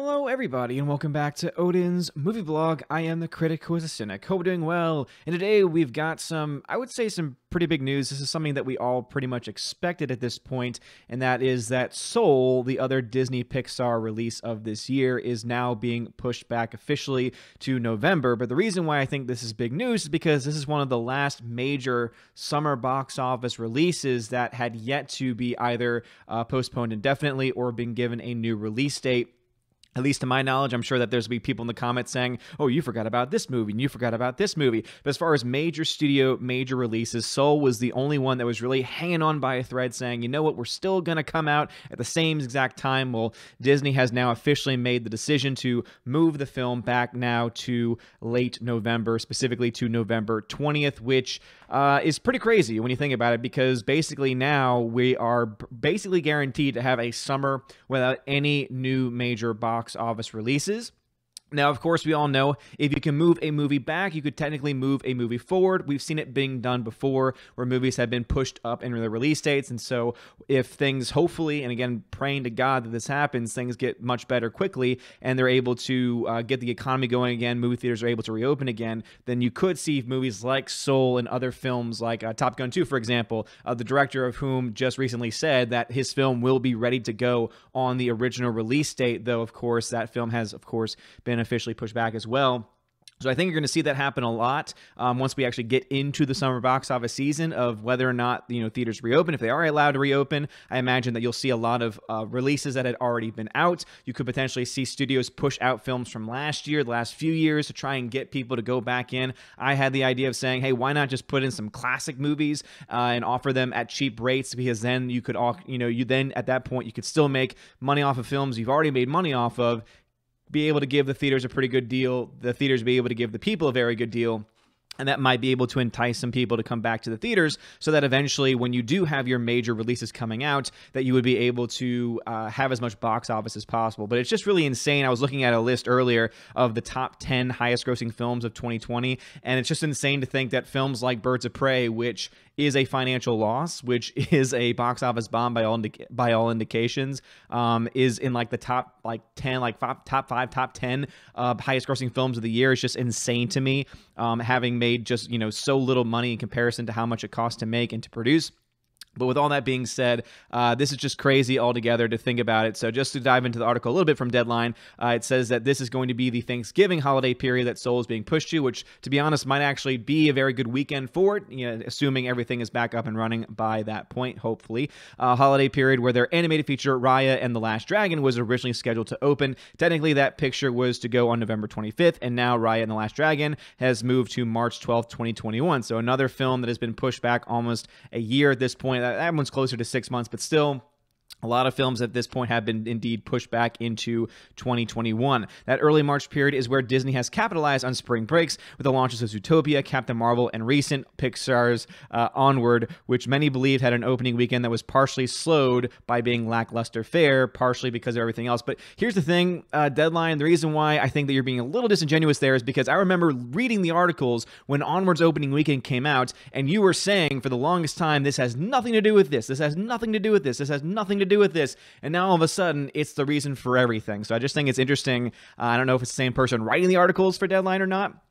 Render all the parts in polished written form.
Hello everybody and welcome back to Odin's movie blog. I am the critic who is a cynic. Hope doing well. And today we've got some pretty big news. This is something that we all pretty much expected at this point, and that is that Soul, the other Disney Pixar release of this year, is now being pushed back officially to November. But the reason why I think this is big news is because this is one of the last major summer box office releases that had yet to be either postponed indefinitely or been given a new release date. At least to my knowledge, I'm sure that there's going to be people in the comments saying, oh, you forgot about this movie, and you forgot about this movie. But as far as major studio, major releases, Soul was the only one that was really hanging on by a thread saying, you know what, we're still going to come out at the same exact time. Well, Disney has now officially made the decision to move the film back now to late November, specifically to November 20th, which is pretty crazy when you think about it, because basically now we are basically guaranteed to have a summer without any new major box office releases. Now, of course, we all know if you can move a movie back, you could technically move a movie forward. We've seen it being done before where movies have been pushed up in the release dates. And so if things hopefully, and again, praying to God that this happens, things get much better quickly and they're able to get the economy going again, movie theaters are able to reopen again, then you could see movies like Soul and other films like Top Gun 2, for example, the director of whom just recently said that his film will be ready to go on the original release date, though, of course, that film has, of course, been officially pushed back as well. So I think you're going to see that happen a lot once we actually get into the summer box office season of whether or not theaters reopen. If they are allowed to reopen, I imagine that you'll see a lot of releases that had already been out. You could potentially see studios push out films from last year, the last few years, to try and get people to go back in. I had the idea of saying, hey, why not just put in some classic movies and offer them at cheap rates, because then you could all, you then at that point you could still make money off of films you've already made money off of, be able to give the theaters a pretty good deal, the theaters be able to give the people a very good deal, and that might be able to entice some people to come back to the theaters so that eventually when you do have your major releases coming out, that you would be able to have as much box office as possible. But it's just really insane. I was looking at a list earlier of the top 10 highest grossing films of 2020, and it's just insane to think that films like Birds of Prey, which is a financial loss, which is a box office bomb by all indications, is in like the top 10, top 5, top 10 highest grossing films of the year. Is just insane to me, having made just so little money in comparison to how much it costs to make and to produce. But with all that being said, this is just crazy altogether to think about it. So just to dive into the article a little bit from Deadline, it says that this is going to be the Thanksgiving holiday period that Soul is being pushed to, which, to be honest, might actually be a very good weekend for it, assuming everything is back up and running by that point, hopefully. Holiday period where their animated feature, Raya and the Last Dragon, was originally scheduled to open. Technically, that picture was to go on November 25th, and now Raya and the Last Dragon has moved to March 12th, 2021. So another film that has been pushed back almost a year at this point. That one's closer to 6 months, but still, a lot of films at this point have been indeed pushed back into 2021. That early March period is where Disney has capitalized on spring breaks with the launches of Zootopia, Captain Marvel, and recent Pixar's Onward, which many believed had an opening weekend that was partially slowed by being lackluster fare, partially because of everything else. But here's the thing, Deadline, the reason why I think that you're being a little disingenuous there is because I remember reading the articles when Onward's opening weekend came out, and you were saying for the longest time, this has nothing to do with this, this has nothing to do with this, this has nothing to do with this, and now all of a sudden it's the reason for everything. So I just think it's interesting. I don't know if it's the same person writing the articles for Deadline or not,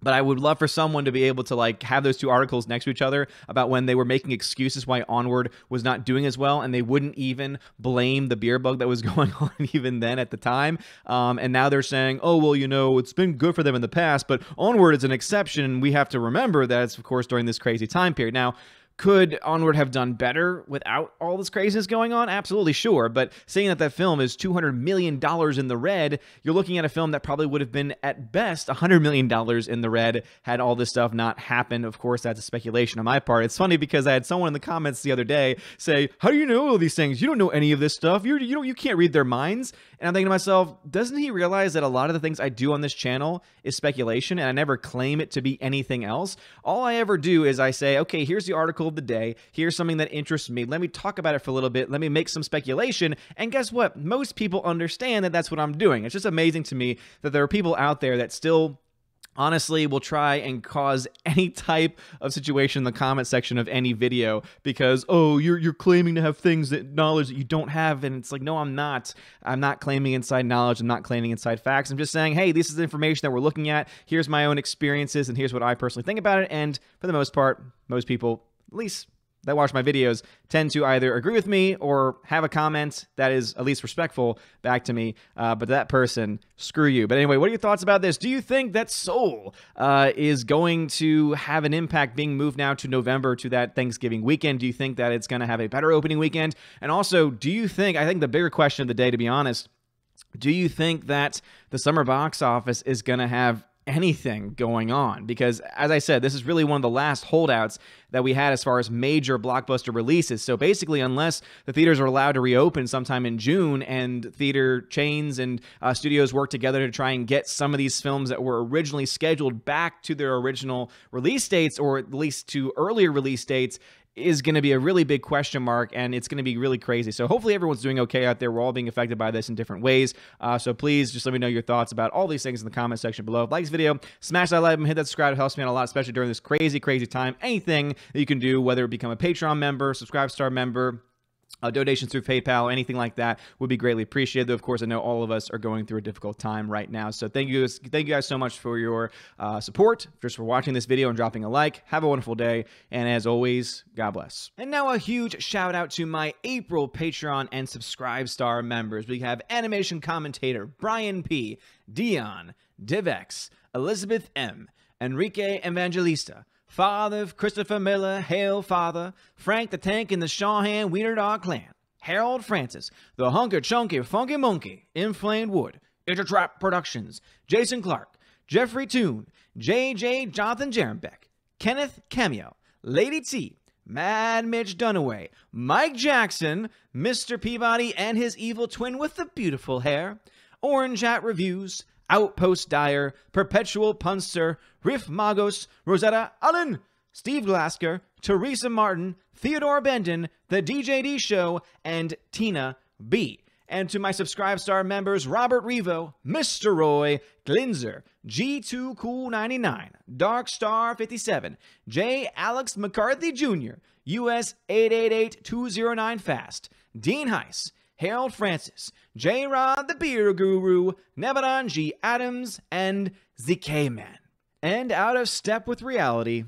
but I would love for someone to be able to have those two articles next to each other about when they were making excuses why Onward was not doing as well, and they wouldn't even blame the beer bug that was going on even then at the time. And now they're saying, oh, well, it's been good for them in the past, but Onward is an exception, and we have to remember that it's, of course, during this crazy time period. Now, could Onward have done better without all this craziness going on? Absolutely, sure. But saying that film is $200 million in the red, you're looking at a film that probably would have been, at best, $100 million in the red had all this stuff not happened. Of course, that's a speculation on my part. It's funny because I had someone in the comments the other day say, how do you know all these things? You don't know any of this stuff. You can't read their minds. And I'm thinking to myself, doesn't he realize that a lot of the things I do on this channel is speculation, and I never claim it to be anything else? All I ever do is I say, okay, here's the article of the day. Here's something that interests me. Let me talk about it for a little bit. Let me make some speculation. And guess what? Most people understand that that's what I'm doing. It's just amazing to me that there are people out there that still honestly will try and cause any type of situation in the comment section of any video because, oh, you're claiming to have things knowledge that you don't have, and it's like, no, I'm not claiming inside knowledge. I'm not claiming inside facts. I'm just saying, hey, this is the information that we're looking at. Here's my own experiences, and here's what I personally think about it. And for the most part, most people, at least that watch my videos, tend to either agree with me or have a comment that is at least respectful back to me. But that person, screw you. But anyway, what are your thoughts about this? Do you think that Soul is going to have an impact being moved now to November, to that Thanksgiving weekend? Do you think that it's going to have a better opening weekend? And also, do you think, I think the bigger question of the day, to be honest, do you think that the summer box office is going to have anything going on? Because as I said, this is really one of the last holdouts that we had as far as major blockbuster releases. So basically, unless the theaters are allowed to reopen sometime in June and theater chains and studios work together to try and get some of these films that were originally scheduled back to their original release dates, or at least to earlier release dates, is going to be a really big question mark, and it's going to be really crazy. So hopefully everyone's doing okay out there. We're all being affected by this in different ways. So please just let me know your thoughts about all these things in the comment section below. Like this video, smash that like button, hit that subscribe. It helps me out a lot, especially during this crazy, crazy time. Anything that you can do, whether it become a Patreon member, Subscribe Star member, donations through PayPal, anything like that would be greatly appreciated. Though, of course, I know all of us are going through a difficult time right now. So thank you guys so much for your support, just for watching this video and dropping a like. Have a wonderful day, and as always, God bless. And now a huge shout out to my April Patreon and Subscribe Star members. We have animation commentator Brian P, Dion, Divex, Elizabeth M, Enrique Evangelista, Father of Christopher Miller, Hail Father, Frank the Tank and the Shawhan Wiener Dog Clan, Harold Francis, the Hunker Chunky Funky Monkey, Inflamed Wood, Intertrap Productions, Jason Clark, Jeffrey Toon, JJ Jonathan Jerembeck, Kenneth Cameo, Lady T, Mad Mitch Dunaway, Mike Jackson, Mr. Peabody and his evil twin with the beautiful hair, Orange Hat Reviews, Outpost Dyer, Perpetual Punster, Riff Magos, Rosetta Allen, Steve Glasker, Teresa Martin, Theodore Bendon, The DJD Show, and Tina B. And to my Subscribe Star members, Robert Revo, Mr. Roy, Glinzer, G2 Cool 99, Dark Star 57, J. Alex McCarthy Jr., US 888209 Fast, Dean Heiss, Harold Francis, J-Rod the Beer Guru, Nebanon G. Adams, and ZK Man. And out of step with reality,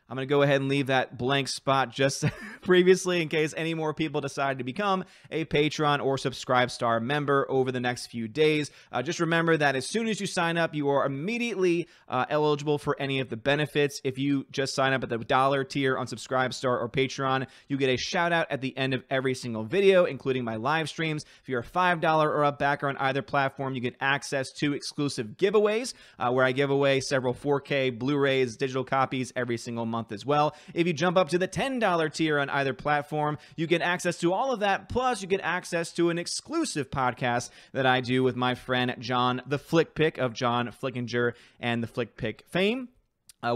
I'm going to go ahead and leave that blank spot just previously in case any more people decide to become a Patreon or Subscribe Star member over the next few days. Just remember that as soon as you sign up, you are immediately eligible for any of the benefits. If you just sign up at the $1 tier on Subscribe Star or Patreon, you get a shout out at the end of every single video, including my live streams. If you're a $5 or up backer on either platform, you get access to exclusive giveaways where I give away several 4K Blu-rays, digital copies every single month as well. If you jump up to the $10 tier on either platform, you get access to all of that, plus you get access to an exclusive podcast that I do with my friend John the Flick Pick of John Flickinger and the Flick Pick fame.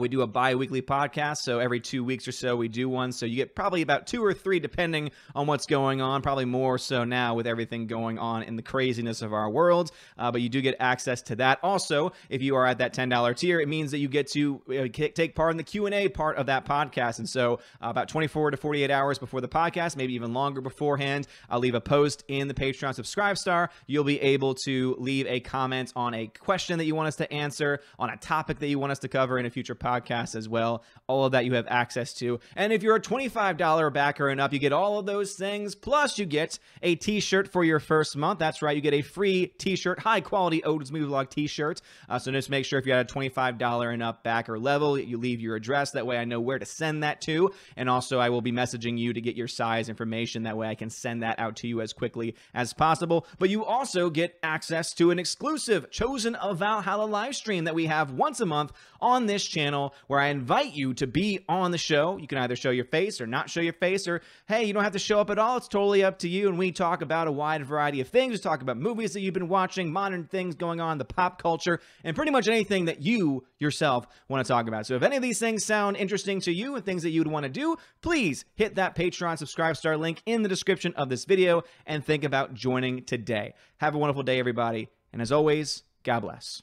We do a bi-weekly podcast, so every 2 weeks or so we do one. So you get probably about 2 or 3 depending on what's going on, probably more so now with everything going on in the craziness of our world. But you do get access to that. Also, if you are at that $10 tier, it means that you get to take part in the Q&A part of that podcast. And so about 24 to 48 hours before the podcast, maybe even longer beforehand, I'll leave a post in the Patreon Subscribe Star. You'll be able to leave a comment on a question that you want us to answer, on a topic that you want us to cover in a future podcast as well. All of that you have access to. And if you're a $25 backer and up, you get all of those things. Plus, you get a t-shirt for your first month. That's right. You get a free t-shirt, high quality Odin's Movie Vlog t-shirt. So just make sure if you're at a $25 and up backer level, you leave your address. That way I know where to send that to. And also I will be messaging you to get your size information. That way I can send that out to you as quickly as possible. But you also get access to an exclusive Chosen of Valhalla live stream that we have once a month on this channel, where I invite you to be on the show. You can either show your face or not show your face, or hey, you don't have to show up at all. It's totally up to you. And we talk about a wide variety of things. We talk about movies that you've been watching, modern things going on, the pop culture, and pretty much anything that you yourself want to talk about. So if any of these things sound interesting to you and things that you'd want to do, please hit that Patreon Subscribe Star link in the description of this video and think about joining today. Have a wonderful day, everybody. And as always, God bless.